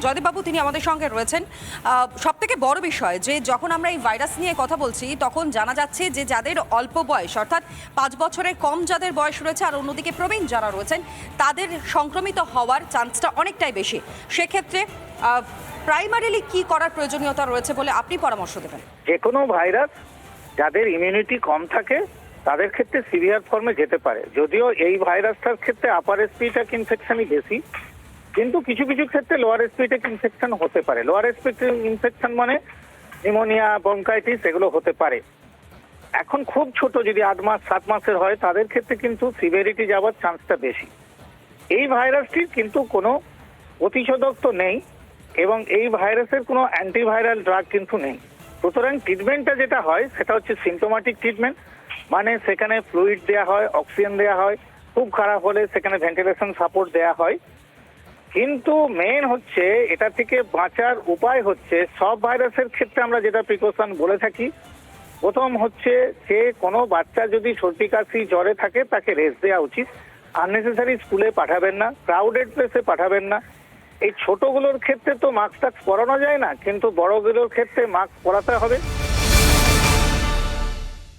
জয়দেববাবু তিনি আমাদের সঙ্গে রয়েছেন। সব থেকে বড় বিষয় যে যখন আমরা এই ভাইরাস নিয়ে কথা বলছি তখন জানা যাচ্ছে যে যাদের অল্প বয়স অর্থাৎ 5 বছরের কম যাদের বয়স রয়েছে আর অন্যদিকে প্রবীণ যারা রয়েছেন তাদের সংক্রমিত হওয়ার চান্সটা অনেকটাই বেশি। সেক্ষেত্রে প্রাইমারিলি কি করার প্রয়োজনীয়তা রয়েছে বলে আপনি পরামর্শ দেবেন? যে কোনো ভাইরাস যাদের ইমিউনিটি কম থাকে তাদের ক্ষেত্রে সিভিয়ার ফর্মে যেতে পারে। যদিও এই ভাইরাসটার ক্ষেত্রে আপার রেসপিরেটরি ইনফেকশনই বেশি, কিন্তু কিছু কিছু ক্ষেত্রে লোয়ার রেসপিরেটরি ইনফেকশন হতে পারে। লোয়ার রেসপিরেটরি ইনফেকশন মানে নিউমোনিয়া, ব্রঙ্কাইটিস এগুলো হতে পারে। এখন খুব ছোট যদি 8 মাস 7 মাসের হয় তাদের ক্ষেত্রে কিন্তু সিভিয়ারিটি যাওয়ার চান্সটা বেশি। এই ভাইরাসটির কিন্তু কোনো প্রতিষেধক তো নেই এবং এই ভাইরাসের কোনো অ্যান্টিভাইরাল ড্রাগ কিন্তু নেই। সুতরাং ট্রিটমেন্টটা যেটা হয় সেটা হচ্ছে সিমটোম্যাটিক ট্রিটমেন্ট, মানে সেখানে ফ্লুইড দেওয়া হয়, অক্সিজেন দেওয়া হয়, খুব খারাপ হলে সেখানে ভেন্টিলেশন সাপোর্ট দেওয়া হয়। কিন্তু মেন হচ্ছে এটা থেকে বাঁচার উপায় হচ্ছে সব ভাইরাসের ক্ষেত্রে আমরা যেটা প্রিকশন বলে থাকি, প্রথম হচ্ছে যে কোনো বাচ্চা যদি সর্দি কাশি জ্বরে থাকে তাকে রেস্ট দেওয়া উচিত। আননেসেসারি স্কুলে পাঠাবেন না, ক্রাউডেড প্লেসে পাঠাবেন না। এই ছোটগুলোর ক্ষেত্রে তো মাস্ক টাস্ক পরানো যায় না, কিন্তু বড়গুলোর ক্ষেত্রে মাস্ক পরাতে হবে।